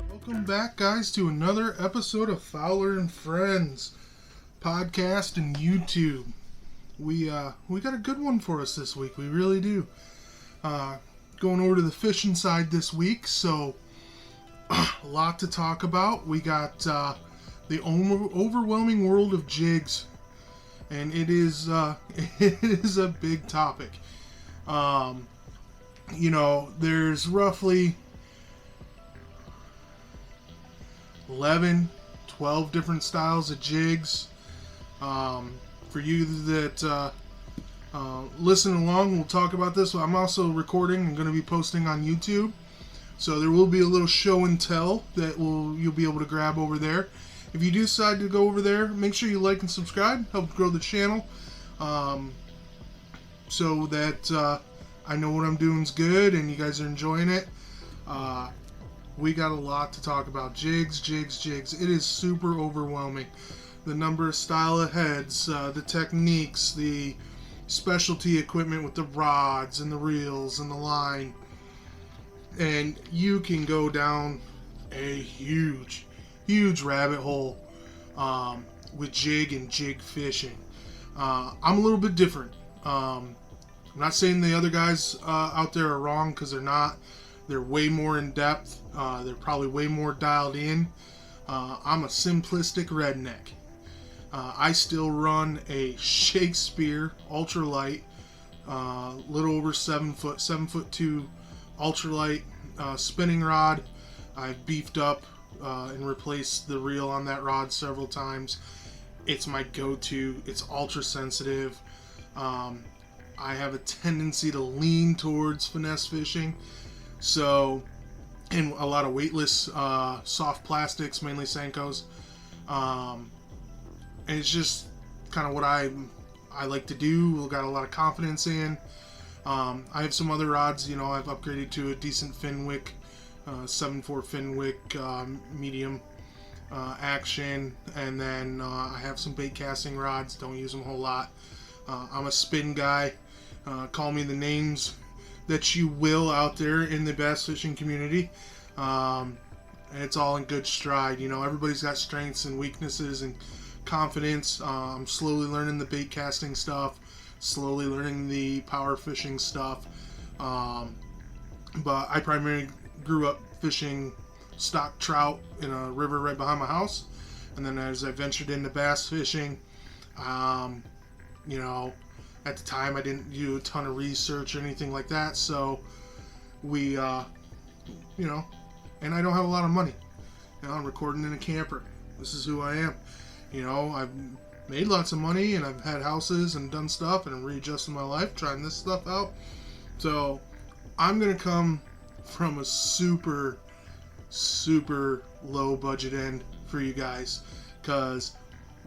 Welcome back, guys, to another episode of Fowler and Friends podcast and YouTube. We got a good one for us this week. We really do. Going over to the fishing side this week, so a lot to talk about. We got the overwhelming world of jigs, and it is it is a big topic. There's roughly 11, 12 different styles of jigs. For you that listen along, we'll talk about this. I'm also recording and going to be posting on YouTube. So there will be a little show and tell that you'll be able to grab over there. If you do decide to go over there, make sure you like and subscribe. Help grow the channel. So that I know what I'm doing is good and you guys are enjoying it. We got a lot to talk about. Jigs. It is super overwhelming. The number of style of heads, the techniques, the specialty equipment with the rods and the reels and the line. And you can go down a huge rabbit hole with jig and jig fishing. I'm a little bit different. I'm not saying the other guys out there are wrong, because they're not. They're way more in depth. They're probably way more dialed in. I'm a simplistic redneck. I still run a Shakespeare ultralight, little over 7 foot, 7'2" ultralight spinning rod. I've beefed up and replaced the reel on that rod several times. It's my go-to. It's ultra sensitive. I have a tendency to lean towards finesse fishing. So, and a lot of weightless soft plastics, mainly Senkos. And it's just kind of what I like to do. Got a lot of confidence in. I have some other rods. I've upgraded to a decent Finwick, 7.4 Finwick medium action, and then I have some bait casting rods. Don't use them a whole lot. I'm a spin guy. Call me the names that you will out there in the bass fishing community. And it's all in good stride. Everybody's got strengths and weaknesses and confidence. I'm slowly learning the bait casting stuff, slowly learning the power fishing stuff. But I primarily grew up fishing stock trout in a river right behind my house. And then as I ventured into bass fishing, at the time I didn't do a ton of research or anything like that. So we, and I don't have a lot of money. I'm recording in a camper. This is who I am. I've made lots of money and I've had houses and done stuff and I'm readjusting my life, trying this stuff out. So I'm going to come from a super low budget end for you guys. Because,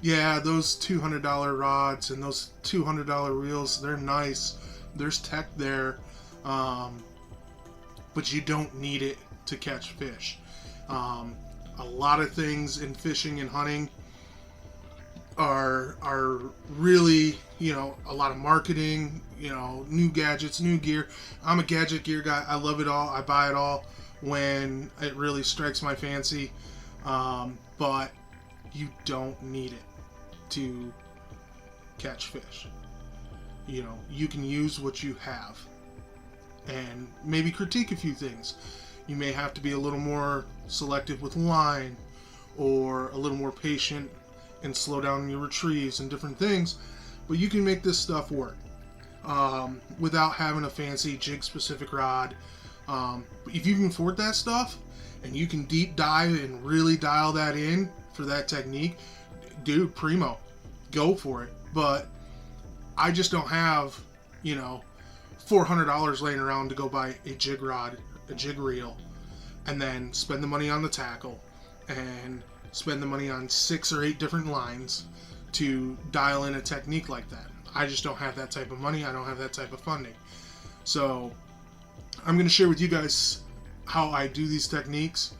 yeah, those $200 rods and those $200 reels, they're nice. There's tech there. But you don't need it to catch fish. A lot of things in fishing and hunting are really, a lot of marketing, new gadgets, new gear. I'm a gadget gear guy. I love it all. I buy it all when it really strikes my fancy. But you don't need it to catch fish. You can use what you have and maybe critique a few things. You may have to be a little more selective with line, or a little more patient and slow down your retrieves and different things, but you can make this stuff work without having a fancy jig specific rod. If you can afford that stuff and you can deep dive and really dial that in for that technique, dude, primo, go for it. But I just don't have $400 laying around to go buy a jig rod, a jig reel, and then spend the money on the tackle and spend the money on 6 or 8 different lines to dial in a technique like that. I just don't have that type of money. I don't have that type of funding. So I'm going to share with you guys how I do these techniques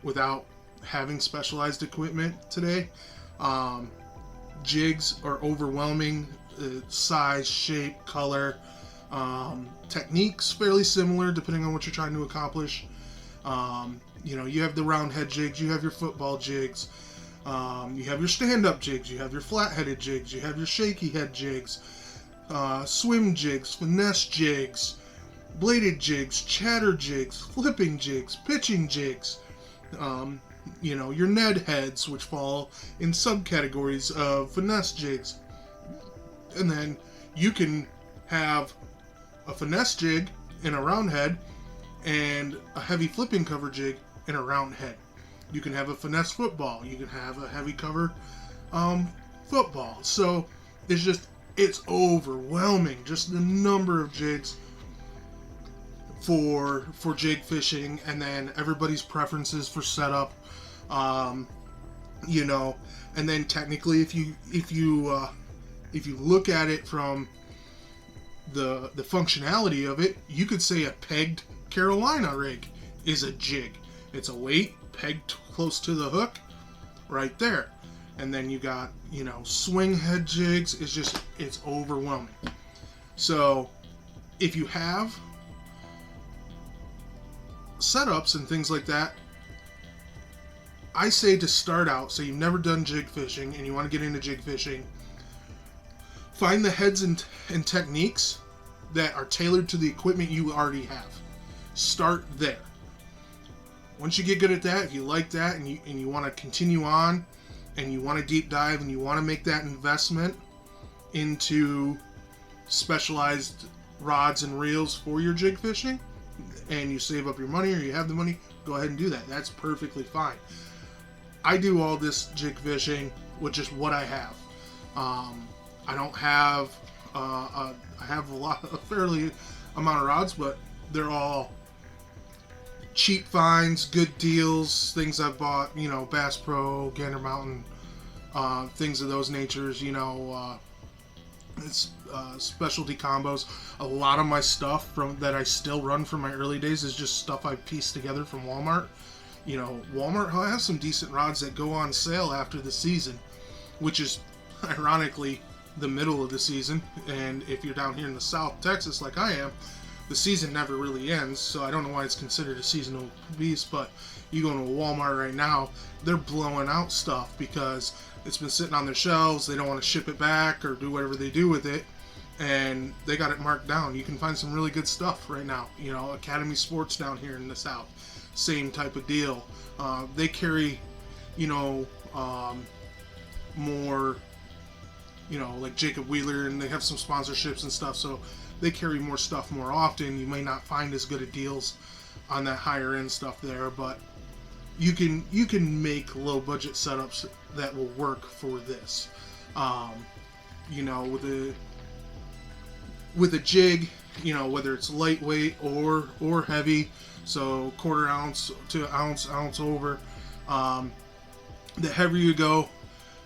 without having specialized equipment today. Jigs are overwhelming. Size, shape, color. Techniques fairly similar depending on what you're trying to accomplish. You have the round head jigs, you have your football jigs, you have your stand-up jigs, you have your flat-headed jigs, you have your shaky head jigs, swim jigs, finesse jigs, bladed jigs, chatter jigs, flipping jigs, pitching jigs, your Ned heads, which fall in subcategories of finesse jigs. And then you can have a finesse jig in a round head and a heavy flipping cover jig in a round head. You can have a finesse football. You can have a heavy cover football. So it's overwhelming, just the number of jigs for jig fishing, and then everybody's preferences for setup. And then technically, if you look at it from the functionality of it, you could say a pegged Carolina rig is a jig. It's a weight pegged close to the hook, right there. And then you got swing head jigs. It's overwhelming. So if you have setups and things like that, I say to start out, so you've never done jig fishing and you want to get into jig fishing, find the heads and techniques that are tailored to the equipment you already have. Start there. Once you get good at that, if you like that and you want to continue on and you want to deep dive and you want to make that investment into specialized rods and reels for your jig fishing, and you save up your money or you have the money, go ahead and do that. That's perfectly fine. I do all this jig fishing with just what I have. I don't have I have a fairly amount of rods, but they're all cheap finds, good deals, things I've bought, Bass Pro, Gander Mountain, things of those natures, it's specialty combos. A lot of my stuff that I still run from my early days is just stuff I pieced together from Walmart. Walmart has some decent rods that go on sale after the season, which is ironically the middle of the season. And if you're down here in the South Texas like I am, the season never really ends, so I don't know why it's considered a seasonal beast. But you go to Walmart right now, they're blowing out stuff because it's been sitting on their shelves. They don't want to ship it back or do whatever they do with it, and they got it marked down. You can find some really good stuff right now. Academy Sports down here in the South, same type of deal. They carry more, like Jacob Wheeler, and they have some sponsorships and stuff, so they carry more stuff more often. You may not find as good of deals on that higher end stuff there, but you can make low budget setups that will work for this. With a jig, whether it's lightweight or heavy, so quarter ounce to ounce over, the heavier you go,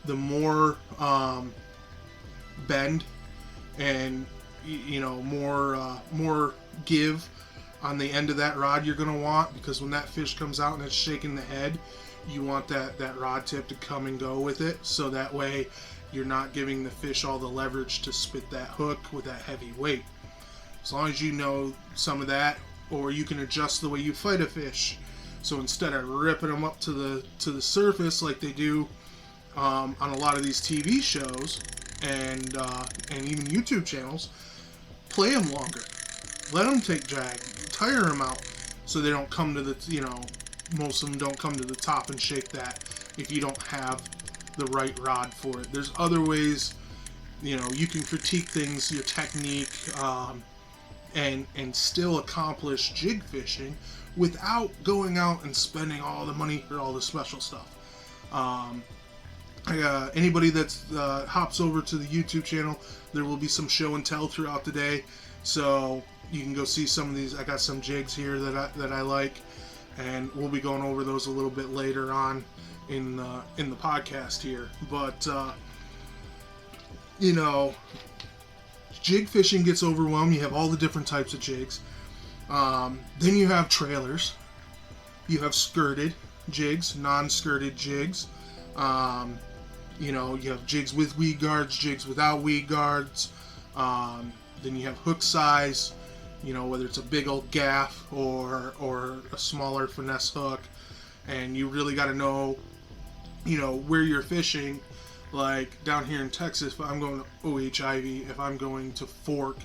the more bend and more give on the end of that rod you're going to want, because when that fish comes out and it's shaking the head, you want that rod tip to come and go with it, so that way you're not giving the fish all the leverage to spit that hook with that heavy weight. As long as you know some of that, or you can adjust the way you fight a fish. So instead of ripping them up to the surface like they do on a lot of these TV shows and even YouTube channels, play them longer. Let them take drag. Tire them out so they don't come to the, most of them don't come to the top and shake that if you don't have the right rod for it. There's other ways, you can critique things, your technique, and still accomplish jig fishing without going out and spending all the money for all the special stuff. Anybody that hops over to the YouTube channel, there will be some show and tell throughout the day, so you can go see some of these. I got some jigs here that I like, and we'll be going over those a little bit later on in the podcast here. But jig fishing gets overwhelmed. You have all the different types of jigs. Then you have trailers. You have skirted jigs, non-skirted jigs. You have jigs with weed guards, jigs without weed guards. Then you have hook size. You know, whether it's a big old gaff or a smaller finesse hook, and you really got to know, you know, where you're fishing. Like down here in Texas, if I'm going to OH Ivy, if I'm going to Fork,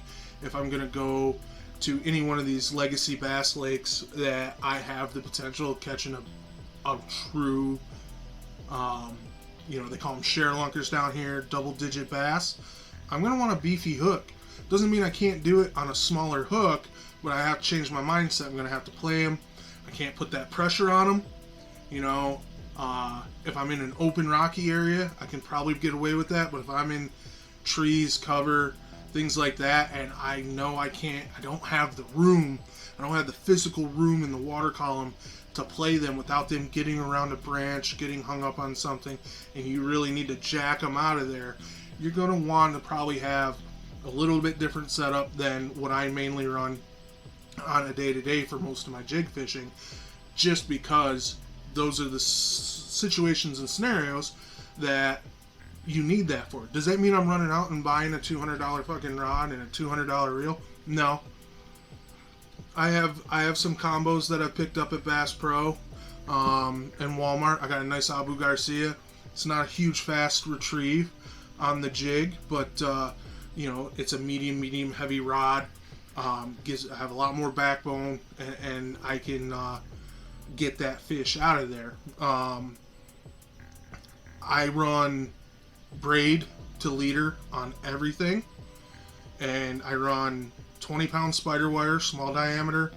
if I'm going to go to any one of these legacy bass lakes that I have the potential of catching a true, you know, they call them share lunkers down here, double-digit bass, I'm going to want a beefy hook. Doesn't mean I can't do it on a smaller hook, but I have to change my mindset. I'm going to have to play them. I can't put that pressure on them. You know, if I'm in an open rocky area, I can probably get away with that. But if I'm in trees, cover, things like that, and I know I don't have the room, I don't have the physical room in the water column to play them without them getting around a branch, getting hung up on something, and you really need to jack them out of there, you're going to want to probably have a little bit different setup than what I mainly run on a day-to-day for most of my jig fishing, just because those are the situations and scenarios that you need that for. Does that mean I'm running out and buying a $200 fucking rod and a $200 reel? No. I have some combos that I've picked up at Bass Pro and Walmart. I got a nice Abu Garcia. It's not a huge fast retrieve on the jig, but you know, it's a medium heavy rod. I have a lot more backbone, and I can get that fish out of there. I run braid to leader on everything, and I run 20-pound spider wire, small diameter,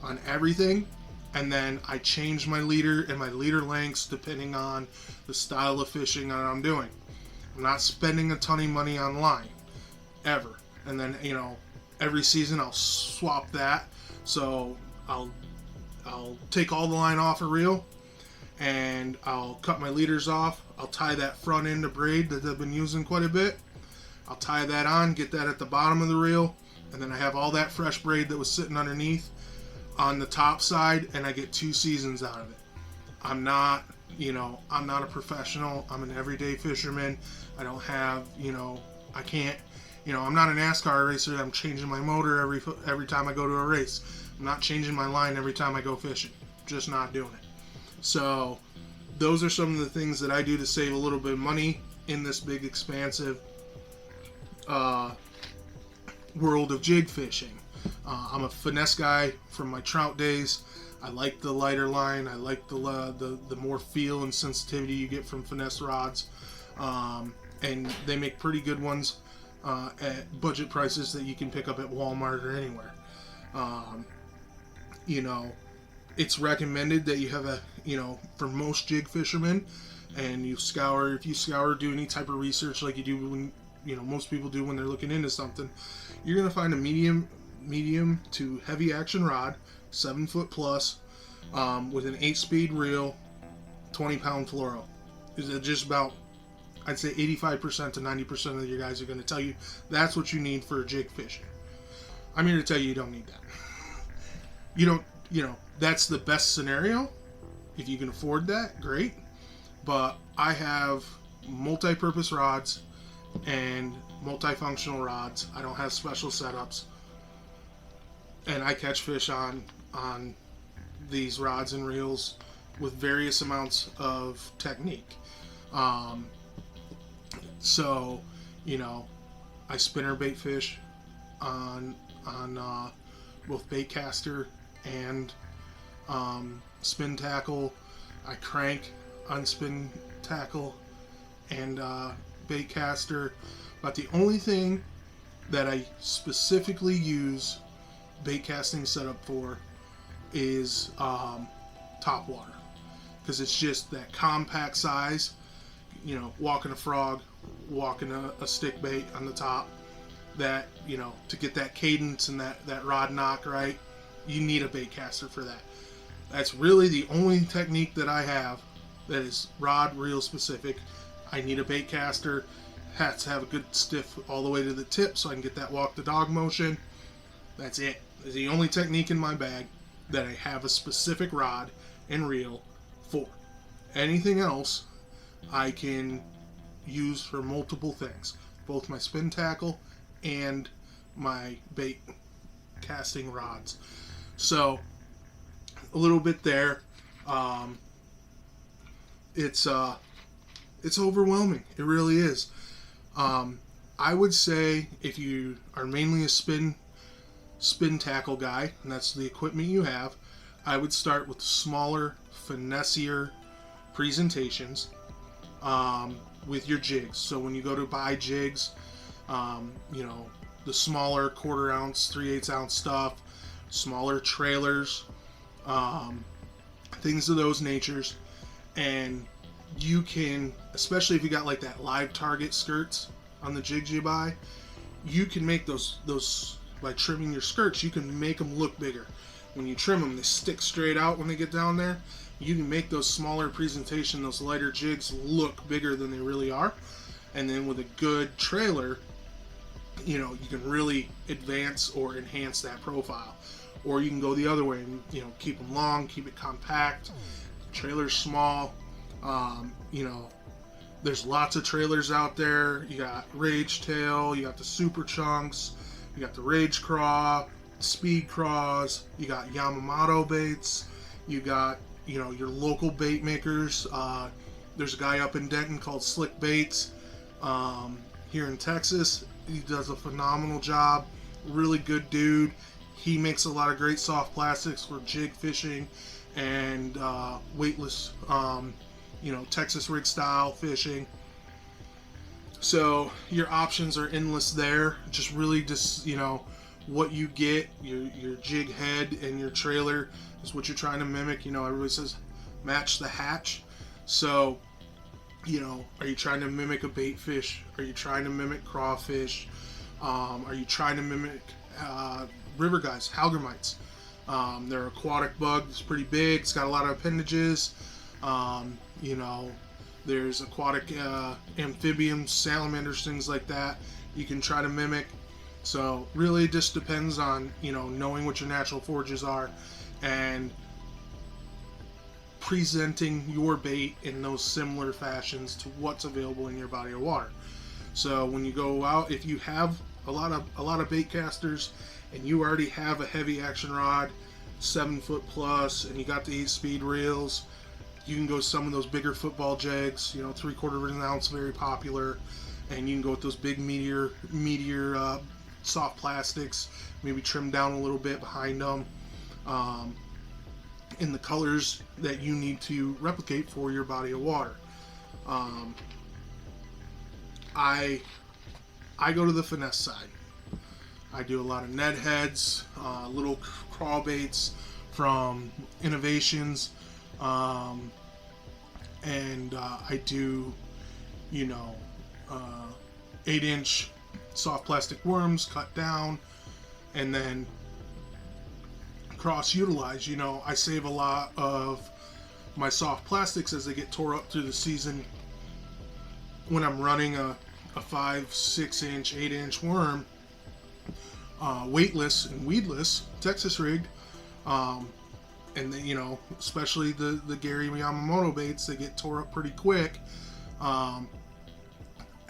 on everything, and then I change my leader and my leader lengths depending on the style of fishing that I'm doing. I'm not spending a ton of money on line, ever. And then, you know, every season I'll swap that, so I'll take all the line off a reel, and I'll cut my leaders off. I'll tie that front end of braid that I've been using quite a bit. I'll tie that on, get that at the bottom of the reel, and then I have all that fresh braid that was sitting underneath on the top side, and I get 2 seasons out of it. I'm not a professional. I'm an everyday fisherman. I don't have, I can't, I'm not a NASCAR racer. I'm changing my motor every time I go to a race. I'm not changing my line every time I go fishing. Just not doing it. So those are some of the things that I do to save a little bit of money in this big, expansive world of jig fishing. I'm a finesse guy from my trout days. I like the lighter line. I like the more feel and sensitivity you get from finesse rods, and they make pretty good ones at budget prices that you can pick up at Walmart or anywhere. It's recommended that you have for most jig fishermen, and if you scour, do any type of research like you do when, most people do when they're looking into something, you're going to find a medium to heavy action rod, 7 foot plus, with an 8-speed reel, 20-pound fluoro. Is it just about, I'd say 85% to 90% of your guys are going to tell you that's what you need for jig fishing. I'm here to tell you don't need that. That's the best scenario. If you can afford that, great. But I have multi-purpose rods and multifunctional rods. I don't have special setups. And I catch fish on these rods and reels with various amounts of technique. So, I spinnerbait fish on both baitcaster and spin tackle. I crank on spin tackle and baitcaster. But the only thing that I specifically use bait casting setup for is top water, because it's just that compact size. Walking a frog, walking a stick bait on the top, that to get that cadence and that rod knock right, you need a bait caster for that. That's really the only technique that I have that is rod reel specific. I need a bait caster. Has to have a good stiff all the way to the tip so I can get that walk the dog motion. That's it. It's the only technique in my bag that I have a specific rod and reel for. Anything else I can use for multiple things, both my spin tackle and my bait casting rods. So a little bit there. Um, it's overwhelming. It really is. I would say if you are mainly a spin tackle guy, and that's the equipment you have, I would start with smaller, finessier presentations with your jigs. So when you go to buy jigs, the smaller 1/4 ounce, 3/8 ounce stuff, smaller trailers, things of those natures, and you can, especially if you got like that live target skirts on the jigs you buy, you can make those by trimming your skirts. You can make them look bigger. When you trim them, they stick straight out when they get down there. You can make those smaller presentation, those lighter jigs look bigger than they really are. And then with a good trailer, you can really advance or enhance that profile. Or you can go the other way and keep them long, keep it compact. Trailer's small. There's lots of trailers out there. You got Rage Tail, you got the Super Chunks, you got the Rage Craw, Speed Craws, you got Yamamoto baits, you got your local bait makers. There's a guy up in Denton called Slick Baits here in Texas. He does a phenomenal job. Really good dude. He makes a lot of great soft plastics for jig fishing and weightless, Texas rig style fishing. So your options are endless there. Just really what you get, your jig head and your trailer is what you're trying to mimic. Everybody says match the hatch. So, are you trying to mimic a bait fish? Are you trying to mimic crawfish? Are you trying to mimic river guys, hellgrammites? They're aquatic bug. It's pretty big. It's got a lot of appendages. There's aquatic amphibians, salamanders, things like that you can try to mimic. So really it just depends on, knowing what your natural forages are and presenting your bait in those similar fashions to what's available in your body of water. So when you go out, if you have a lot of bait casters and you already have a heavy action rod, 7 foot plus, and you got the 8-speed reels, you can go some of those bigger football jigs, 3/4 of an ounce, very popular, and you can go with those big meteor soft plastics, maybe trim down a little bit behind them, in the colors that you need to replicate for your body of water. I go to the finesse side. I do a lot of Ned heads, little crawl baits from Innovations, and I do 8-inch soft plastic worms cut down and then cross utilize. I save a lot of my soft plastics as they get tore up through the season when I'm running a 5, 6-inch, 8-inch worm, weightless and weedless, Texas rigged, and then, especially the Gary Yamamoto baits, they get tore up pretty quick.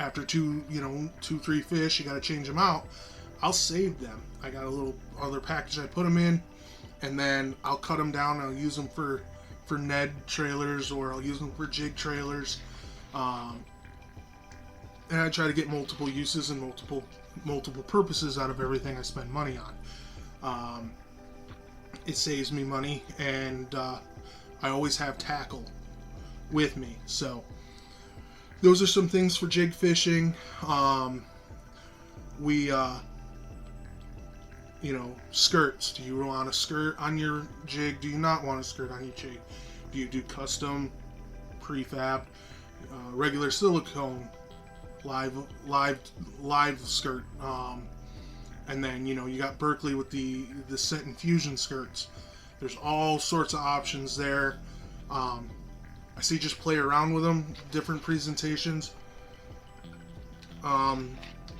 After 2-3 fish, you got to change them out. I'll save them. I got a little other package I put them in, and then I'll cut them down. I'll use them for Ned trailers, or I'll use them for jig trailers. And I try to get multiple uses and multiple purposes out of everything I spend money on. It saves me money, and I always have tackle with me. So those are some things for jig fishing. Skirts. Do you want a skirt on your jig? Do you not want a skirt on your jig? Do you do custom, prefab, regular silicone, live skirt? And then you got Berkley with the Scent Infusion skirts. There's all sorts of options there. I see just play around with them. Different presentations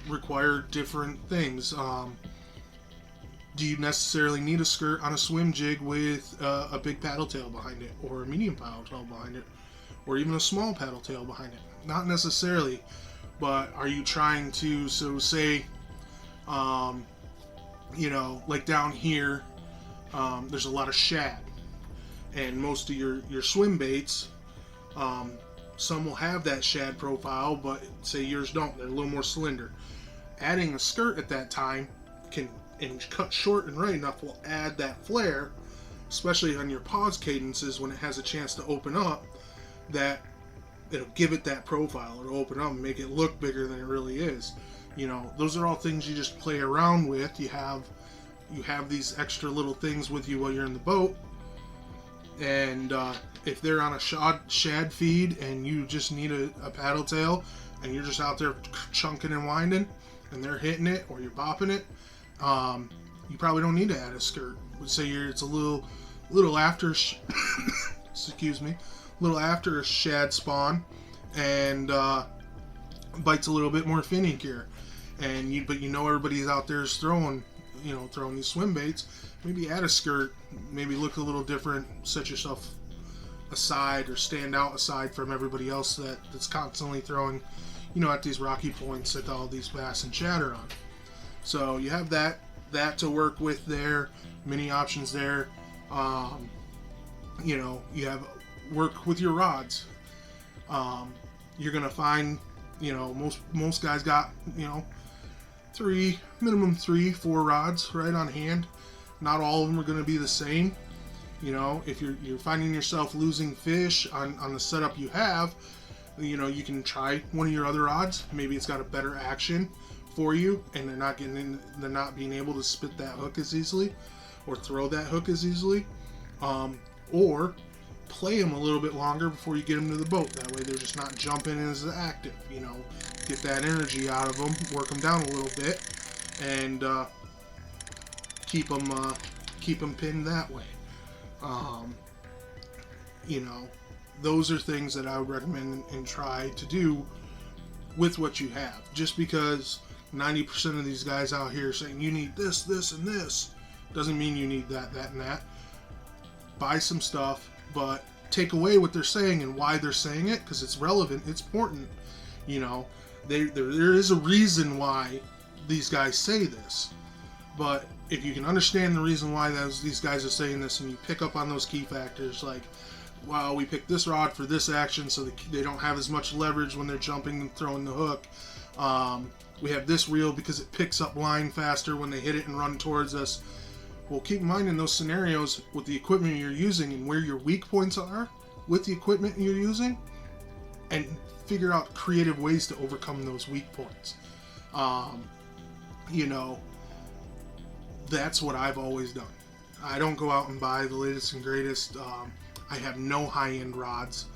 require different things. Do you necessarily need a skirt on a swim jig with a big paddle tail behind it, or a medium paddle tail behind it, or even a small paddle tail behind it? Not necessarily, but are you trying to, so say Like down here, there's a lot of shad, and most of your swim baits, some will have that shad profile, but say yours don't. They're a little more slender. Adding a skirt at that time can, and cut short and right enough, will add that flare, especially on your pause cadences when it has a chance to open up, that it'll give it that profile. It'll open up and make it look bigger than it really is. Those are all things you just play around with. You have these extra little things with you while you're in the boat, and if they're on a shad feed and you just need a paddle tail and you're just out there chunking and winding and they're hitting it or you're bopping it, you probably don't need to add a skirt. Would say it's a little after excuse me, little after a shad spawn, and bites a little bit more finickier, but everybody's out there is throwing these swim baits. Maybe add a skirt, maybe look a little different, set yourself aside or stand out aside from everybody else that's constantly throwing at these rocky points that all these bass and shad are on. So you have that to work with there. Many options there. You have work with your rods. You're gonna find most guys got minimum 3-4 rods right on hand. Not all of them are going to be the same. If you're finding yourself losing fish on the setup you have, you can try one of your other rods. Maybe it's got a better action for you, and they're not being able to spit that hook as easily or throw that hook as easily. Or play them a little bit longer before you get them to the boat. That way they're just not jumping as active. Get that energy out of them, work them down a little bit, and keep them pinned that way. Those are things that I would recommend and try to do with what you have. Just because 90% of these guys out here saying you need this, this, and this, doesn't mean you need that, that, and that. Buy some stuff, but take away what they're saying and why they're saying it, because it's relevant, it's important. There is a reason why these guys say this. But if you can understand the reason why these guys are saying this, and you pick up on those key factors, like, well, we picked this rod for this action so they don't have as much leverage when they're jumping and throwing the hook. We have this reel because it picks up line faster when they hit it and run towards us. Well, keep in mind in those scenarios with the equipment you're using and where your weak points are with the equipment you're using, and figure out creative ways to overcome those weak points. That's what I've always done. I don't go out and buy the latest and greatest. I have no high-end rods.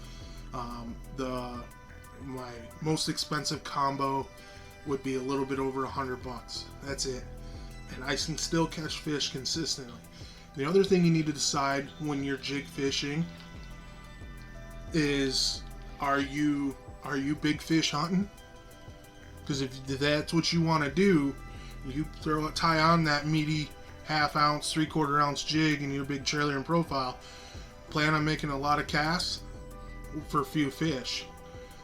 My most expensive combo would be a little bit over $100. That's it. And I can still catch fish consistently. The other thing you need to decide when you're jig fishing is, are you big fish hunting? Because if that's what you want to do, you tie on that meaty half-ounce, 3/4-ounce jig in your big trailer and profile. Plan on making a lot of casts for a few fish,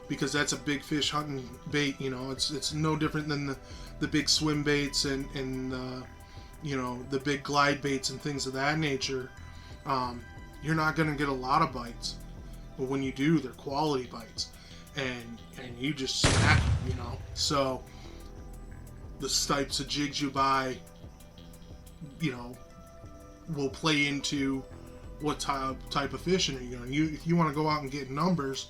because that's a big fish hunting bait. It's no different than the big swim baits and the big glide baits and things of that nature. You're not going to get a lot of bites, but when you do, they're quality bites, and you just smack them. So the types of jigs you buy, will play into what type of fishing you're doing. If you want to go out and get numbers,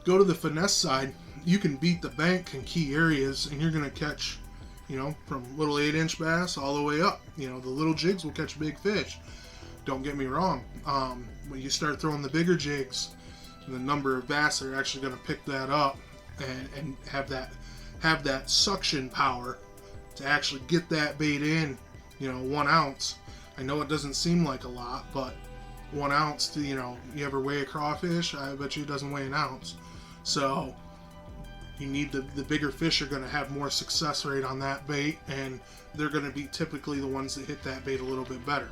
go to the finesse side. You can beat the bank in key areas, and you're going to catch, from little 8-inch bass all the way up. The little jigs will catch big fish. Don't get me wrong. When you start throwing the bigger jigs, the number of bass that are actually going to pick that up and have that suction power to actually get that bait in, 1 ounce. I know it doesn't seem like a lot, but 1 ounce to, you ever weigh a crawfish? I bet you it doesn't weigh an ounce. So you need the bigger fish are going to have more success rate on that bait, and they're going to be typically the ones that hit that bait a little bit better.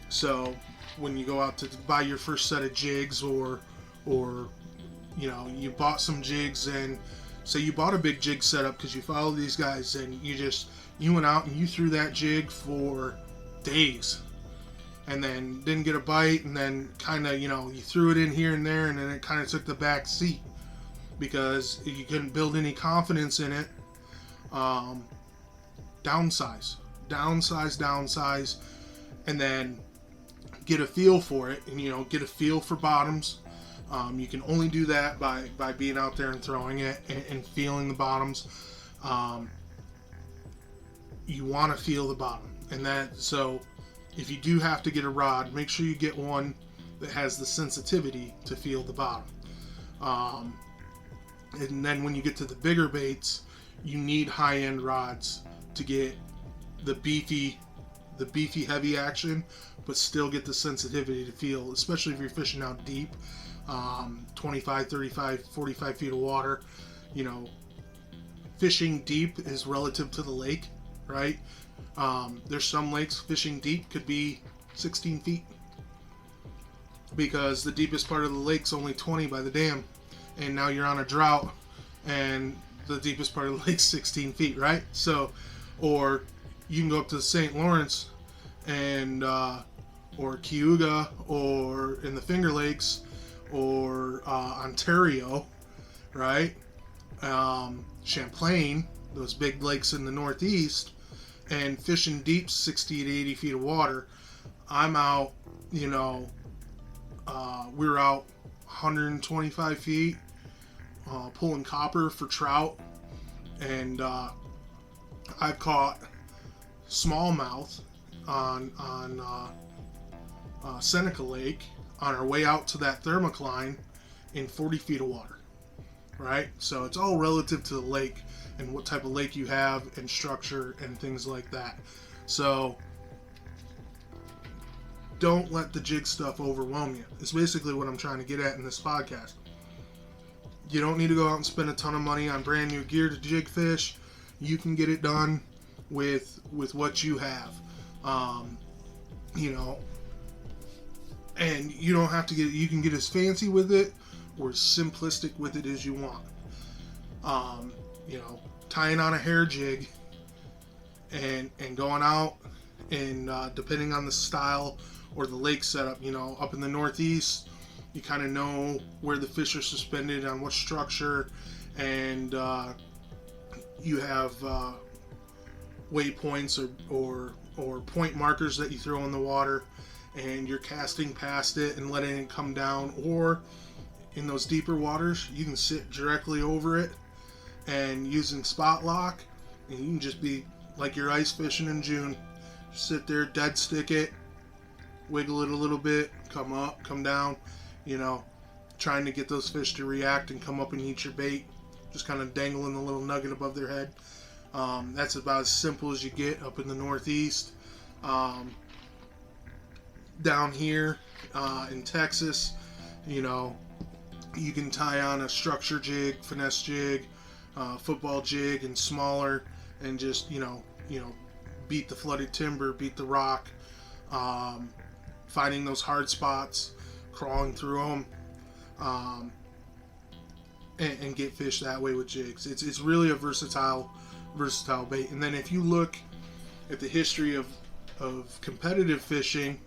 So when you go out to buy your first set of jigs, or you bought some jigs, and say you bought a big jig setup because you follow these guys and You went out and you threw that jig for days, and then didn't get a bite, and then kind of, you threw it in here and there, and then it kind of took the back seat because you couldn't build any confidence in it. Downsize, and then get a feel for it, and get a feel for bottoms. You can only do that by being out there and throwing it and feeling the bottoms. You want to feel the bottom, so if you do have to get a rod, make sure you get one that has the sensitivity to feel the bottom. And then when you get to the bigger baits, you need high-end rods to get the beefy heavy action, but still get the sensitivity to feel, especially if you're fishing out deep, 25, 35, 45 feet of water. Fishing deep is relative to the lake, right? There's some lakes fishing deep could be 16 feet because the deepest part of the lake's only 20 by the dam, and now you're on a drought and the deepest part of the lake's 16 feet, right? So, or you can go up to the St. Lawrence and or Cayuga, or in the Finger Lakes, or Ontario, right? Champlain, those big lakes in the Northeast, and fishing deep 60 to 80 feet of water. I'm out, we were out 125 feet pulling copper for trout, and I've caught smallmouth on Seneca Lake on our way out to that thermocline in 40 feet of water, right? So it's all relative to the lake and what type of lake you have and structure and things like that. So don't let the jig stuff overwhelm you. It's basically what I'm trying to get at in this podcast. You don't need to go out and spend a ton of money on brand new gear to jig fish. You can get it done with what you have. And you don't have to you can get as fancy with it or as simplistic with it as you want. Tying on a hair jig and going out, and depending on the style or the lake setup, up in the Northeast, you kind of know where the fish are suspended on what structure, and you have waypoints or point markers that you throw in the water, and you're casting past it and letting it come down. Or in those deeper waters, you can sit directly over it and using spot lock, and you can just be like you're ice fishing in June. Just sit there, dead stick it, wiggle it a little bit, come up, come down, trying to get those fish to react and come up and eat your bait, just kind of dangling the little nugget above their head. That's about as simple as you get up in the Northeast. Down here in Texas, you can tie on a structure jig, finesse jig, football jig, and smaller, and just beat the flooded timber, beat the rock, finding those hard spots, crawling through them, and get fish that way with jigs. It's really a versatile bait. And then if you look at the history of competitive fishing,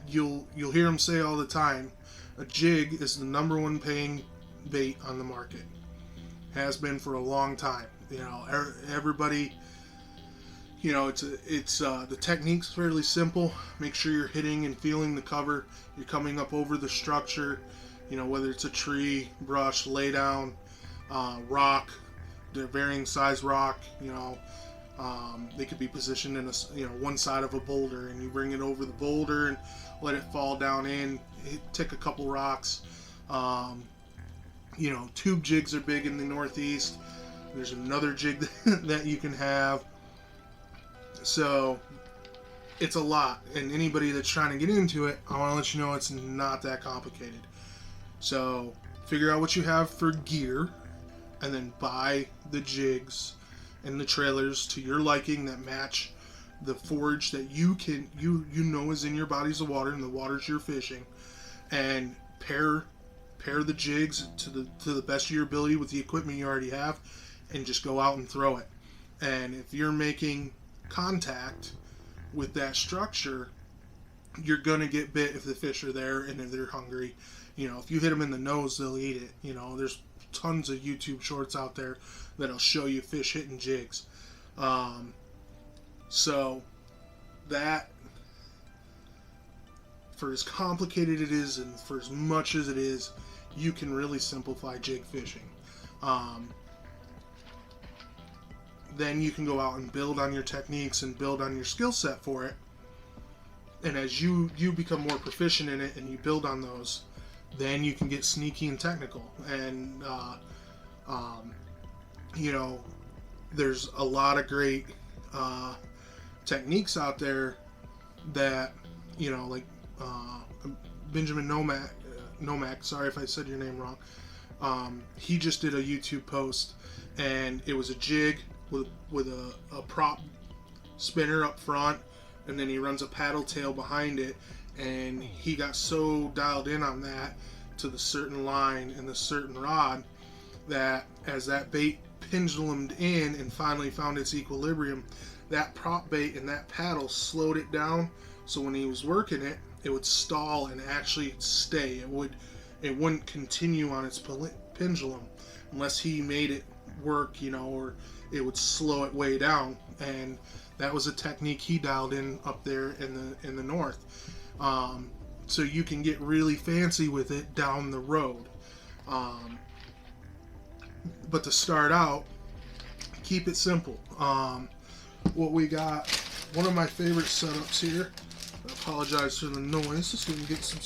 you'll hear them say all the time, a jig is the number one paying bait on the market. Has been for a long time. Everybody, it's the technique's fairly simple. Make sure you're hitting and feeling the cover. You're coming up over the structure, whether it's a tree, brush, lay down, rock, the varying size rock, they could be positioned in one side of a boulder, and you bring it over the boulder and let it fall down in, take a couple rocks. Tube jigs are big in the Northeast. There's another jig that you can have. So it's a lot, and anybody that's trying to get into it, I want to let you know it's not that complicated. So figure out what you have for gear, and then buy the jigs and the trailers to your liking that match the forage that you know is in your bodies of water and the waters you're fishing, and pair the jigs to the best of your ability with the equipment you already have, and just go out and throw it. And if you're making contact with that structure, you're gonna get bit if the fish are there and if they're hungry. If you hit them in the nose, they'll eat it. There's tons of YouTube shorts out there that'll show you fish hitting jigs. So that, for as complicated it is and for as much as it is, you can really simplify jig fishing. Then you can go out and build on your techniques and build on your skill set for it. And as you become more proficient in it and you build on those, then you can get sneaky and technical. And there's a lot of great techniques out there that like Benjamin Nomak. Sorry if I said your name wrong. He just did a YouTube post, and it was a jig with a prop spinner up front, and then he runs a paddle tail behind it, and he got so dialed in on that to the certain line and the certain rod that as that bait pendulumed in and finally found its equilibrium, that prop bait and that paddle slowed it down, so when he was working it, it would stall and actually stay. It wouldn't continue on its pendulum unless he made it work, or it would slow it way down. And that was a technique he dialed in up there in the north. So you can get really fancy with it down the road. But to start out, keep it simple. What we got, one of my favorite setups here. I apologize for the noise, just so we can get some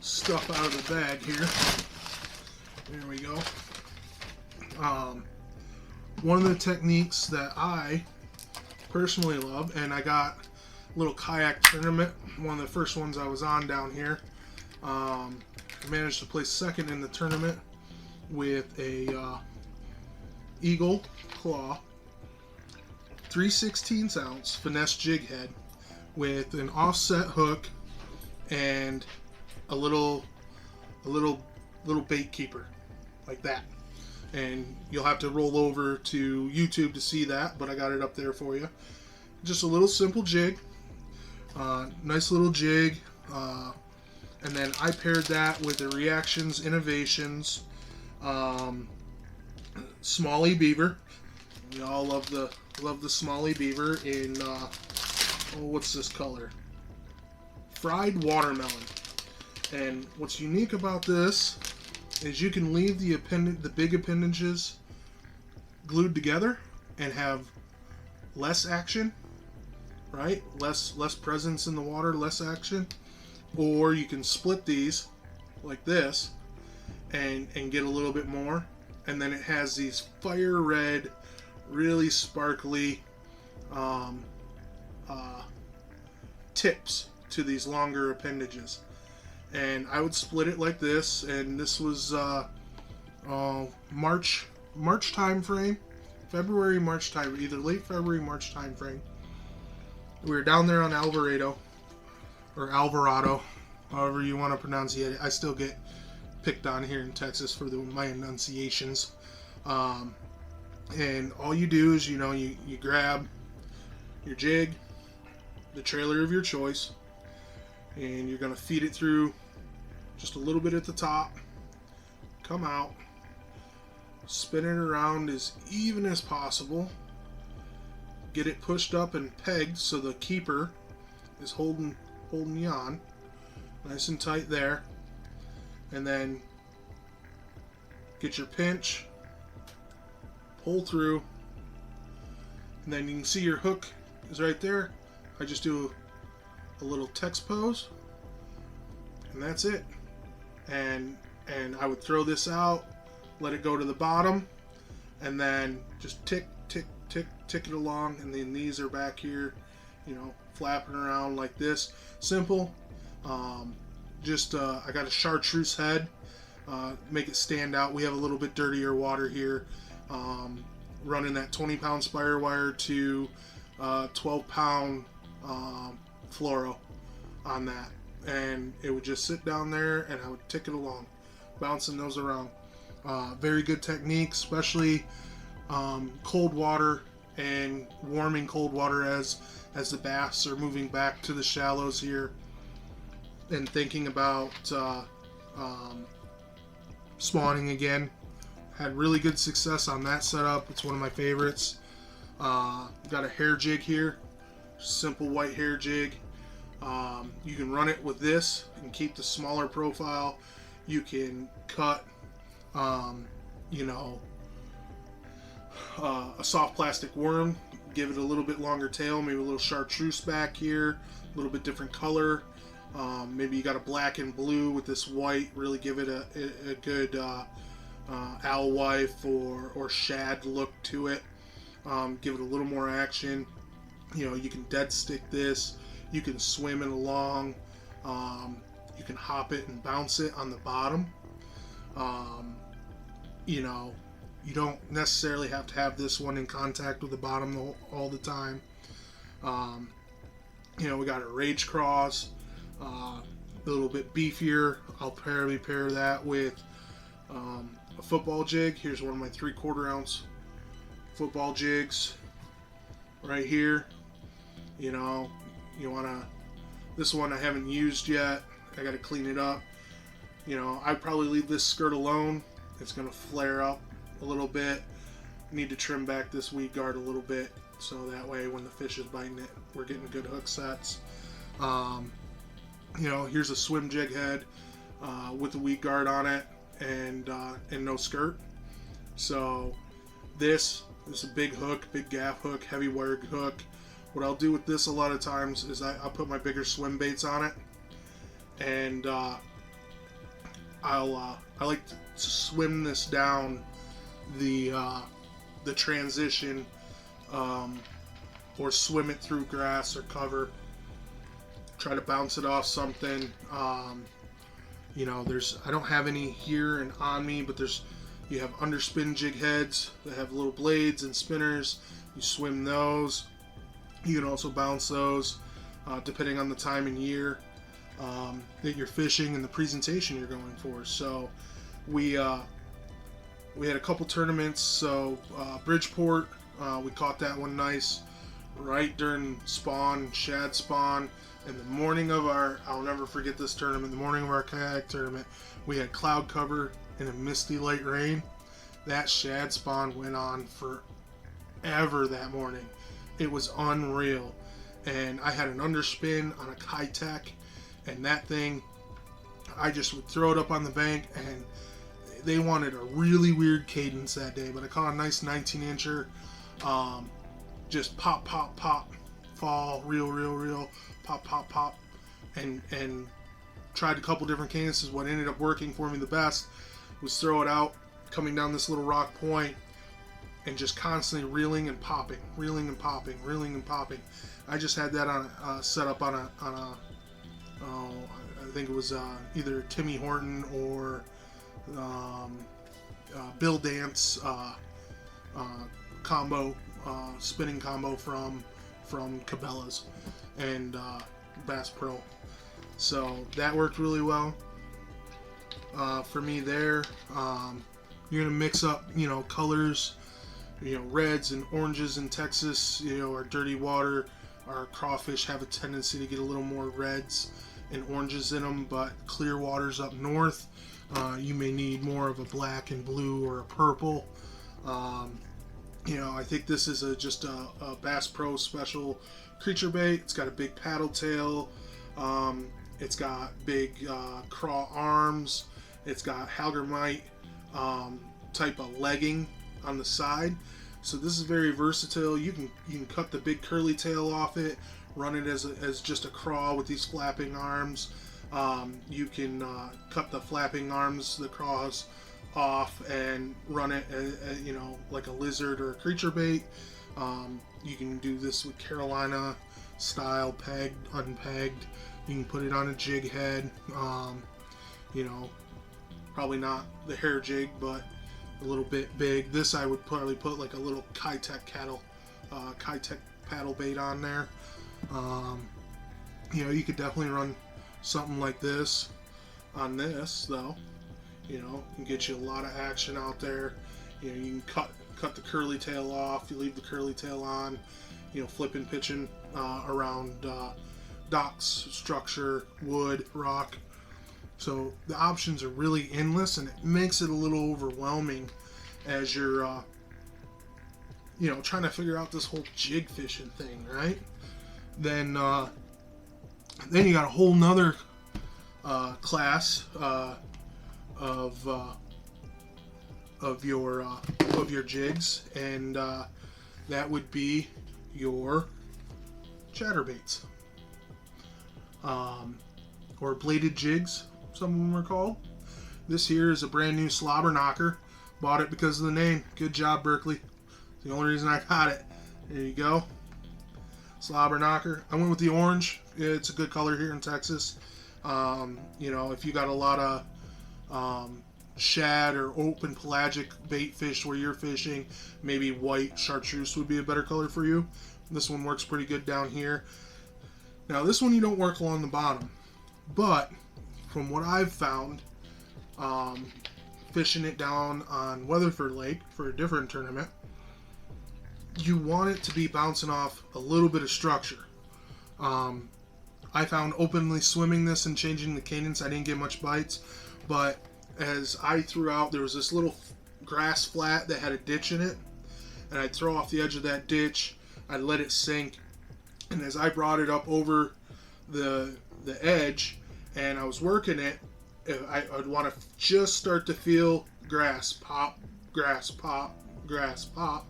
stuff out of the bag here. There we go. One of the techniques that I personally love, and I got a little kayak tournament, one of the first ones I was on down here. I managed to place second in the tournament with a Eagle Claw 3/16 ounce finesse jig head with an offset hook and a little bait keeper like that. And you'll have to roll over to YouTube to see that, but I got it up there for you. Just a little simple jig, nice little jig, and then I paired that with the Reactions Innovations Smalley Beaver. We all love the Smalley Beaver in what's this color? Fried Watermelon. And what's unique about this is you can leave the big appendages glued together and have less action, right? Less presence in the water, less action. Or you can split these like this and get a little bit more. And then it has these fire red, really sparkly tips to these longer appendages. And I would split it like this, and this was March time frame, February, March time, either late February, March time frame. We were down there on Alvarado, however you want to pronounce it. I still get picked on here in Texas for my enunciations. And all you do is, you grab your jig, the trailer of your choice, and you're going to feed it through just a little bit at the top, come out, spin it around as even as possible, get it pushed up and pegged so the keeper is holding you on nice and tight there, and then get your pinch, pull through, and then you can see your hook is right there. I just do a little text pose, and that's it. And I would throw this out, let it go to the bottom, and then just tick it along, and then these are back here, flapping around like this. Simple. I got a chartreuse head, make it stand out. We have a little bit dirtier water here, running that 20-pound spire wire to 12-pound fluoro on that, and it would just sit down there, and I would tick it along, bouncing those around. Very good technique, especially cold water and warming cold water as the bass are moving back to the shallows here, and thinking about spawning again. Had really good success on that setup. It's one of my favorites. Got a hair jig here, simple white hair jig. You can run it with this and keep the smaller profile. You can cut, you know, a soft plastic worm, give it a little bit longer tail, maybe a little chartreuse back here, a little bit different color. Maybe you got a black and blue with this white, really give it a good alewife or shad look to it. Give it a little more action. You know, you can dead stick this, you can swim it along, you can hop it and bounce it on the bottom. You know, you don't necessarily have to have this one in contact with the bottom all the time. You know, we got a Rage Cross, a little bit beefier. I'll probably pair that with a football jig. Here's one of my 3/4 ounce football jigs right here. You know, you wanna, this one I haven't used yet. I gotta clean it up. You know, I'd probably leave this skirt alone. It's gonna flare up a little bit. Need to trim back this weed guard a little bit, so that way when the fish is biting it, we're getting good hook sets. You know, here's a swim jig head with the weed guard on it and no skirt. So this is a big hook, big gaff hook, heavy wire hook. What I'll do with this a lot of times is I'll put my bigger swim baits on it, and I like to swim this down the transition, or swim it through grass or cover. Try to bounce it off something. You know, I don't have any here and on me, but you have underspin jig heads that have little blades and spinners. You swim those. You can also bounce those, depending on the time and year that you're fishing and the presentation you're going for. So we had a couple tournaments. So Bridgeport, we caught that one nice right during spawn, shad spawn. In the morning of I'll never forget this tournament, the morning of our kayak tournament, we had cloud cover and a misty light rain. That shad spawn went on forever that morning. It was unreal. And I had an underspin on a Kitech, and that thing, I just would throw it up on the bank, and they wanted a really weird cadence that day, but I caught a nice 19-incher. Just pop, pop, pop, fall, reel, pop, pop, pop, and tried a couple different cadences. What ended up working for me the best was throw it out, coming down this little rock point, and just constantly reeling and popping, reeling and popping, reeling and popping. I just had that on set up on a I think it was either Timmy Horton or Bill Dance combo, spinning combo from Cabela's and Bass Pro. So that worked really well for me there. You're gonna mix up, you know, colors. You know, reds and oranges in Texas, you know, our dirty water, our crawfish have a tendency to get a little more reds and oranges in them, but clear waters up north, you may need more of a black and blue or a purple. You know, I think this is just a Bass Pro special creature bait. It's got a big paddle tail. It's got big craw arms. It's got Halgermite type of legging on the side. So this is very versatile. You can cut the big curly tail off it, run it as just a craw with these flapping arms. You can cut the flapping arms, the craws, off and run it you know, like a lizard or a creature bait. You can do this with Carolina style, pegged, unpegged. You can put it on a jig head. You know, probably not the hair jig, but a little bit big. This I would probably put like a little Kitech paddle bait on there. You know, you could definitely run something like this on this though. You know, and get you a lot of action out there. You know, you can cut cut the curly tail off, you leave the curly tail on, you know, flipping, pitching around docks, structure, wood, rock. So the options are really endless, and it makes it a little overwhelming as you're, you know, trying to figure out this whole jig fishing thing, right? Then you got a whole nother class of your jigs, and that would be your chatterbaits, or bladed jigs, some of them are called. This here is a brand new slobber knocker. Bought it because of the name. Good job, Berkley. The only reason I got it. There you go. Slobber knocker. I went with the orange. It's a good color here in Texas. You know, if you got a lot of shad or open pelagic bait fish where you're fishing, maybe white chartreuse would be a better color for you. This one works pretty good down here. Now this one you don't work along the bottom, but from what I've found, fishing it down on Weatherford Lake for a different tournament, you want it to be bouncing off a little bit of structure. I found openly swimming this and changing the cadence, I didn't get much bites, but as I threw out, there was this little grass flat that had a ditch in it, and I'd throw off the edge of that ditch, I'd let it sink, and as I brought it up over the edge and I was working it, I'd want to just start to feel grass pop, grass pop, grass pop,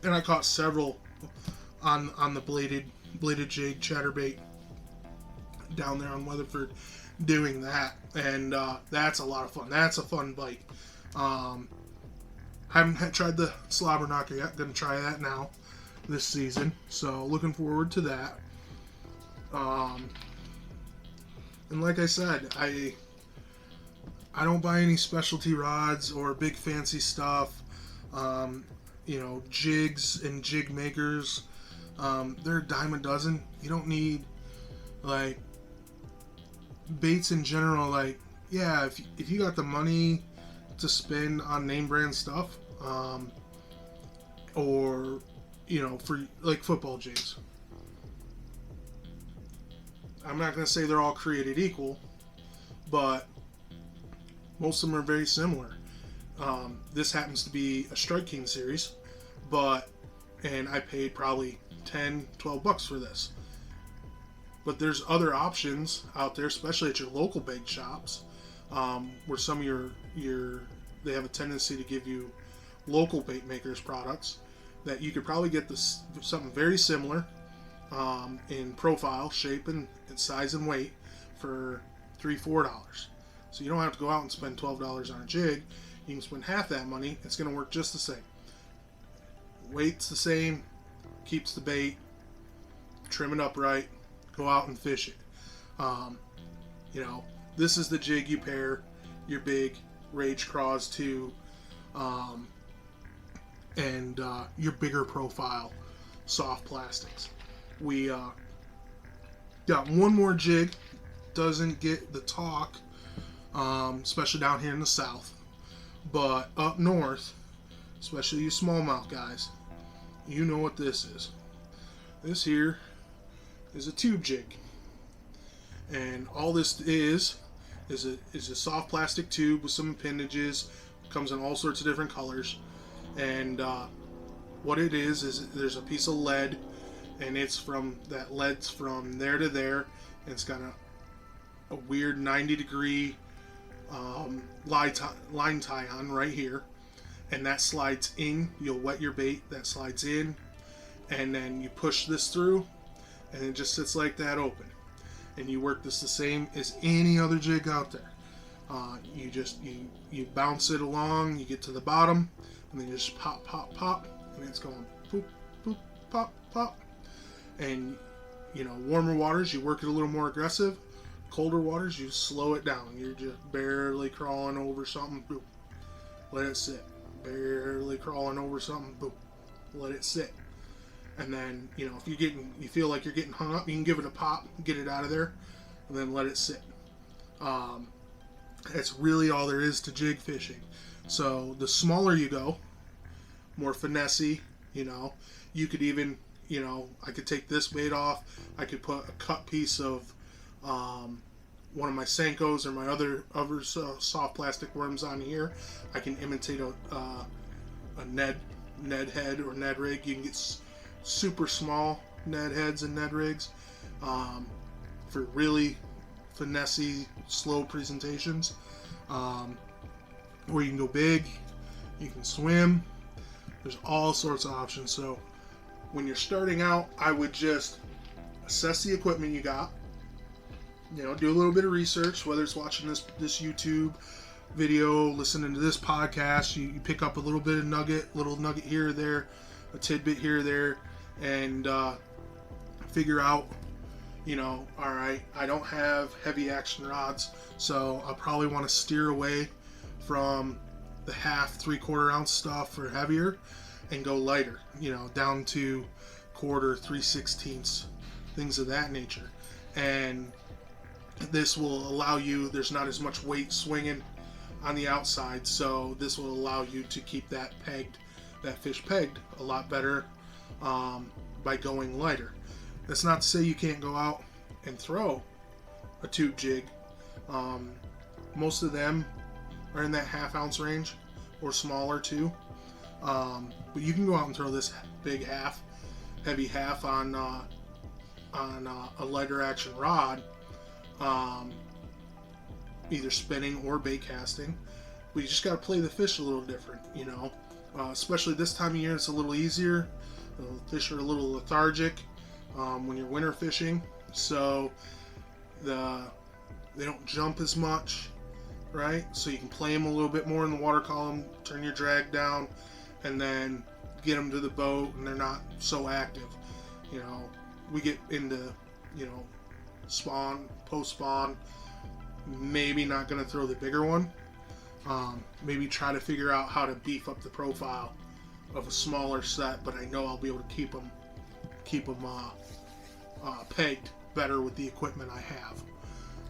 and I caught several on the bladed jig chatterbait down there on Weatherford doing that, and that's a lot of fun. That's a fun bite. Haven't tried the slobber knocker yet. Gonna try that now this season, so looking forward to that. And like I said, I don't buy any specialty rods or big fancy stuff. You know, jigs and jig makers, they're a dime a dozen. You don't need, like, baits in general. Like, yeah, if you got the money to spend on name brand stuff, or, you know, for like football jigs, I'm not going to say they're all created equal, but most of them are very similar. This happens to be a Strike King series, and I paid probably $10-12 for this. But there's other options out there, especially at your local bait shops, where some of they have a tendency to give you local bait makers products that you could probably get something very similar in profile, shape, and size and weight for $3-4. So you don't have to go out and spend $12 on a jig. You can spend half that money. It's going to work just the same. Weight's the same, keeps the bait, trim it up right, go out and fish it. You know, this is the jig you pair your big Rage Craws to, and your bigger profile soft plastics. We got one more jig. Doesn't get the talk, especially down here in the south, but up north, especially you smallmouth guys, you know what this is. This here is a tube jig, and all this is a soft plastic tube with some appendages. Comes in all sorts of different colors, and what it is there's a piece of lead, and lead's from there to there, and it's got a weird 90-degree line tie on right here, and that slides in. You'll wet your bait, that slides in, and then you push this through, and it just sits like that open, and you work this the same as any other jig out there. You bounce it along, you get to the bottom, and then you just pop, pop, pop, and it's going poop, poop, pop, pop. And you know, warmer waters, you work it a little more aggressive. Colder waters, you slow it down. You're just barely crawling over something, boop, let it sit. Barely crawling over something, boop, let it sit. And then, you know, if you feel like you're getting hung up, you can give it a pop, get it out of there, and then let it sit. That's really all there is to jig fishing. So the smaller you go, more finessey. You know, you could even, you know, I could take this bait off. I could put a cut piece of one of my Senkos or my other soft plastic worms on here. I can imitate a Ned head or Ned rig. You can get super small Ned heads and Ned rigs for really finessey, slow presentations. Or you can go big. You can swim. There's all sorts of options. So when you're starting out, I would just assess the equipment you got. You know, do a little bit of research, whether it's watching this YouTube video, listening to this podcast. You pick up a little bit of little nugget here or there, a tidbit here or there, and figure out, you know, all right, I don't have heavy action rods, so I'll probably want to steer away from the 1/2, 3/4 ounce stuff for heavier and go lighter, you know, down to 1/4, 3/16, things of that nature. And this will allow you, there's not as much weight swinging on the outside, so this will allow you to keep that fish pegged a lot better by going lighter. That's not to say you can't go out and throw a tube jig. Most of them are in that 1/2 ounce range or smaller too. But you can go out and throw this big heavy half on a lighter action rod, either spinning or bait casting. But you just got to play the fish a little different, you know. Especially this time of year, it's a little easier. The fish are a little lethargic when you're winter fishing, so they don't jump as much, right? So you can play them a little bit more in the water column, turn your drag down, and then get them to the boat, and they're not so active. You know, we get into, you know, spawn, post-spawn, maybe not going to throw the bigger one. Maybe try to figure out how to beef up the profile of a smaller set, but I know I'll be able to keep them pegged better with the equipment I have.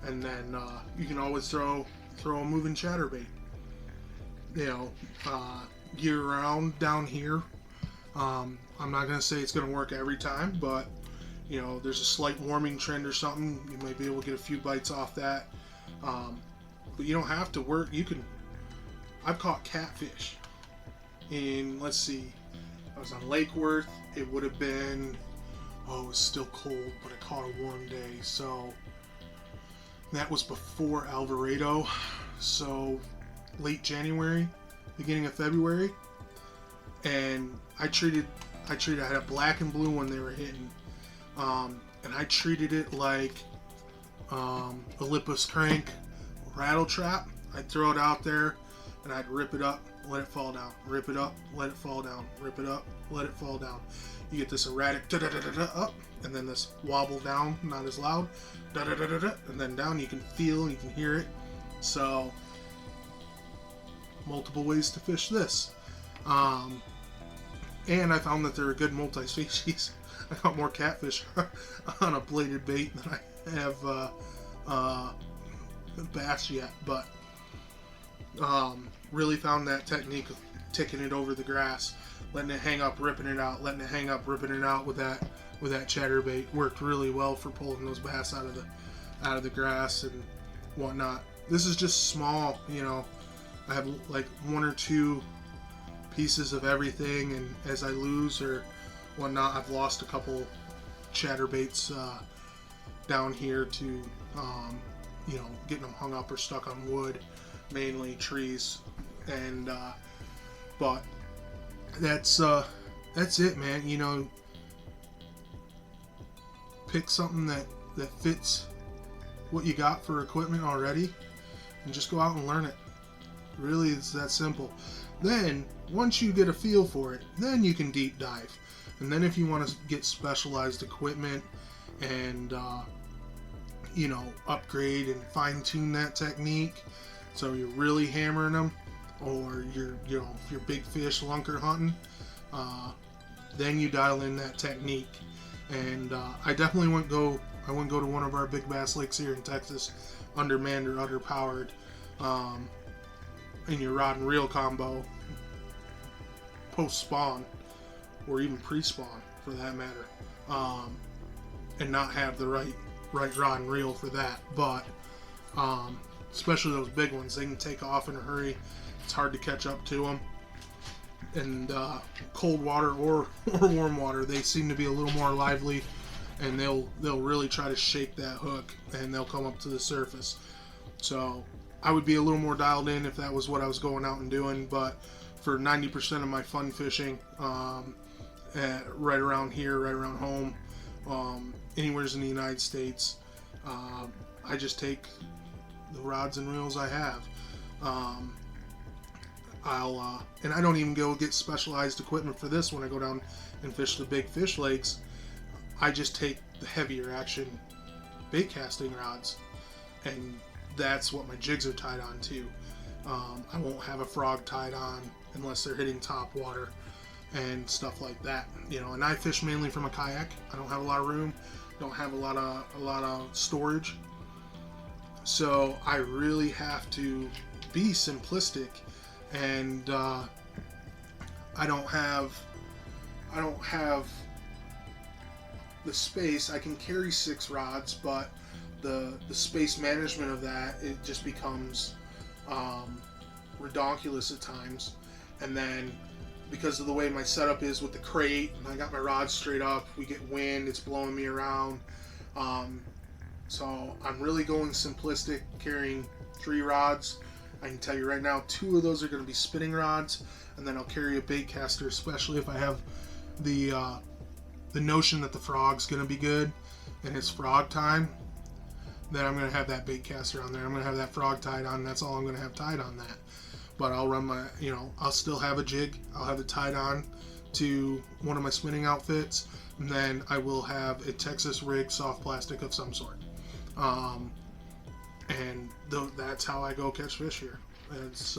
And then you can always throw a moving chatterbait, you know, year round down here. I'm not going to say it's going to work every time, but you know, there's a slight warming trend or something, you may be able to get a few bites off that. But you don't have to work. I've caught catfish in, let's see, I was on Lake Worth. It would have been, it was still cold, but I caught a warm day. So that was before Alvarado. So late January, beginning of February. And I had a black and blue one they were hitting. And I treated it like a lipless crank rattle trap. I'd throw it out there and I'd rip it up, let it fall down, rip it up, let it fall down, rip it up, let it fall down. You get this erratic da-da-da-da-da up, and then this wobble down, not as loud, da-da-da-da-da, and then down. You can feel, you can hear it. So multiple ways to fish this. And I found that they're a good multi-species. I got more catfish on a bladed bait than I have bass yet, but really found that technique of taking it over the grass, letting it hang up, ripping it out, letting it hang up, ripping it out with that chatterbait worked really well for pulling those bass out of the grass and whatnot. This is just small, you know. I have like 1 or 2 pieces of everything, and as I lose or whatnot, I've lost a couple chatterbaits down here to you know, getting them hung up or stuck on wood, mainly trees, and but that's it, man. You know, pick something that fits what you got for equipment already and just go out and learn it. Really, it's that simple. Then once you get a feel for it, then you can deep dive. And then if you want to get specialized equipment and you know, upgrade and fine-tune that technique, so you're really hammering them, or if you're big fish lunker hunting, then you dial in that technique. And I definitely wouldn't go to one of our big bass lakes here in Texas undermanned or underpowered in your rod and reel combo post spawn or even pre-spawn for that matter, and not have the right rod and reel for that. But especially those big ones, they can take off in a hurry. It's hard to catch up to them. And cold water or warm water, they seem to be a little more lively, and they'll really try to shake that hook, and they'll come up to the surface. So I would be a little more dialed in if that was what I was going out and doing. But for 90% of my fun fishing, right around here, right around home, anywhere's in the United States, I just take the rods and reels I have. And I don't even go get specialized equipment for this when I go down and fish the big fish lakes. I just take the heavier action bait casting rods, and that's what my jigs are tied on to. I won't have a frog tied on unless they're hitting top water and stuff like that, and I fish mainly from a kayak. I don't have a lot of room, don't have a lot of storage, so I really have to be simplistic. And I don't have the space. I can carry 6 rods, but the space management of that, it just becomes redonkulous at times. And then because of the way my setup is with the crate, and I got my rods straight up, we get wind, it's blowing me around. So I'm really going simplistic, carrying 3 rods. I can tell you right now, 2 of those are going to be spinning rods, and then I'll carry a bait caster, especially if I have the notion that the frog's going to be good and it's frog time. Then I'm going to have that bait caster on there. I'm going to have that frog tied on. And that's all I'm going to have tied on that. But I'll run my, I'll still have a jig. I'll have it tied on to one of my spinning outfits, and then I will have a Texas rig soft plastic of some sort. And that's how I go catch fish here. It's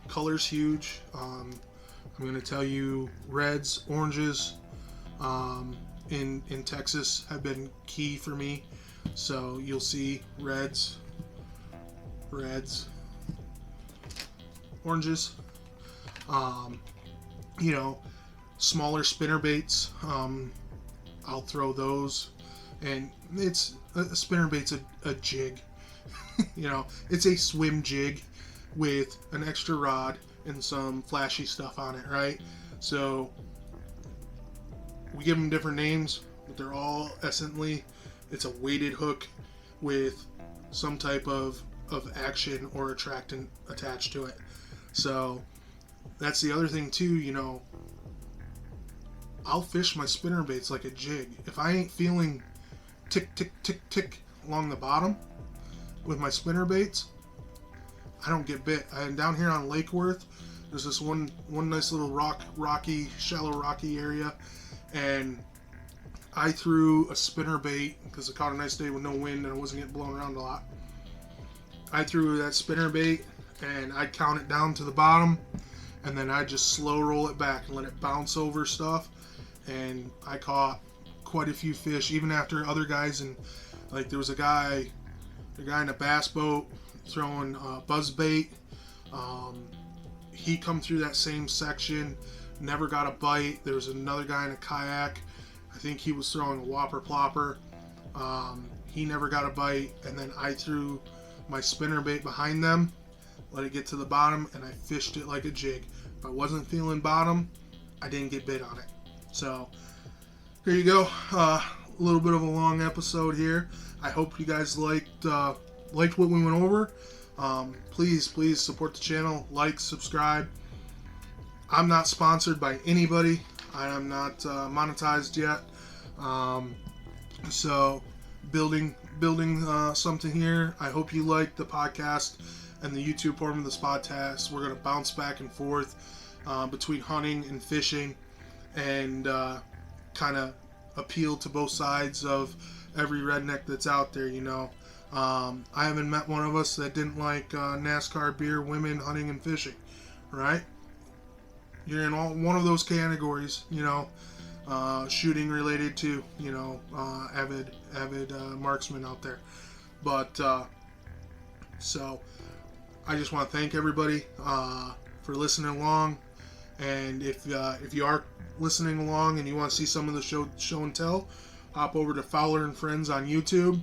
color's huge. I'm going to tell you, reds, oranges in Texas have been key for me. So you'll see reds, oranges. Smaller spinner baits. I'll throw those. And it's a spinnerbait's a jig. It's a swim jig with an extra rod and some flashy stuff on it, right? So we give them different names, but they're all essentially, it's a weighted hook with some type of action or attractant attached to it. So that's the other thing too, I'll fish my spinnerbaits like a jig. If I ain't feeling tick, tick, tick, tick along the bottom with my spinner baits, I don't get bit. And down here on Lake Worth, there's this one nice little shallow rocky area, and I threw a spinner bait because I caught a nice day with no wind and I wasn't getting blown around a lot. I threw that spinner bait and I'd count it down to the bottom, and then I'd just slow roll it back and let it bounce over stuff, and I caught quite a few fish, even after other guys, and like there was a guy in a bass boat throwing buzz bait. He come through that same section, never got a bite. There was another guy in a kayak, I think he was throwing a whopper plopper. He never got a bite, and then I threw my spinner bait behind them, let it get to the bottom, and I fished it like a jig. If I wasn't feeling bottom, I didn't get bit on it. So here you go, a little bit of a long episode here. I hope you guys liked what we went over. Please support the channel, like, subscribe. I'm not sponsored by anybody. I am not monetized yet. So building something here. I hope you like the podcast and the YouTube form of this podcast. We're going to bounce back and forth between hunting and fishing, and kind of appeal to both sides of every redneck that's out there, I haven't met one of us that didn't like NASCAR, beer, women, hunting, and fishing, right? You're in one of those categories, shooting related to, avid marksman out there. But, so I just want to thank everybody for listening along. And if you are listening along and you want to see some of the show and tell, hop over to Fowler and Friends on YouTube.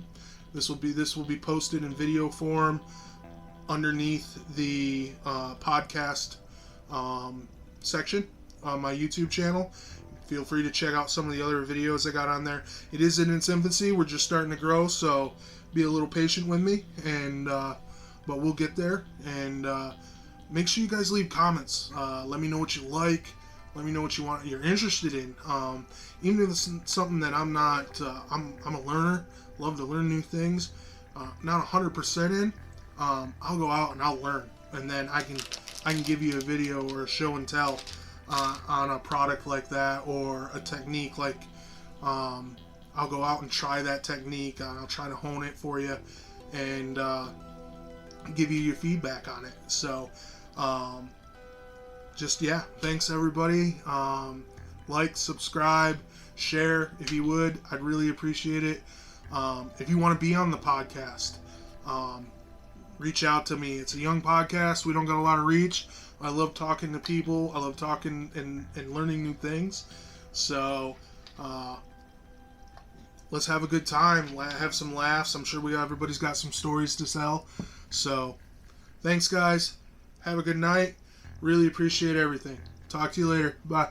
This will be posted in video form underneath the podcast section on my YouTube channel. Feel free to check out some of the other videos I got on there. It is in its infancy. We're just starting to grow, so be a little patient with me, and but we'll get there. And make sure you guys leave comments. Let me know what you like. Let me know what you're interested in. Even if it's something that I'm not, I'm a learner. Love to learn new things. Not 100% in. I'll go out and I'll learn, and then I can give you a video or a show and tell on a product like that, or a technique like. I'll go out and try that technique. I'll try to hone it for you, and give you your feedback on it. So, thanks everybody. Like, subscribe, share if you would. I'd really appreciate it. If you want to be on the podcast, reach out to me. It's a young podcast. We don't got a lot of reach. I love talking to people. I love talking and learning new things. So, let's have a good time. Have some laughs. I'm sure everybody's got some stories to tell. So, thanks guys. Have a good night. Really appreciate everything. Talk to you later. Bye.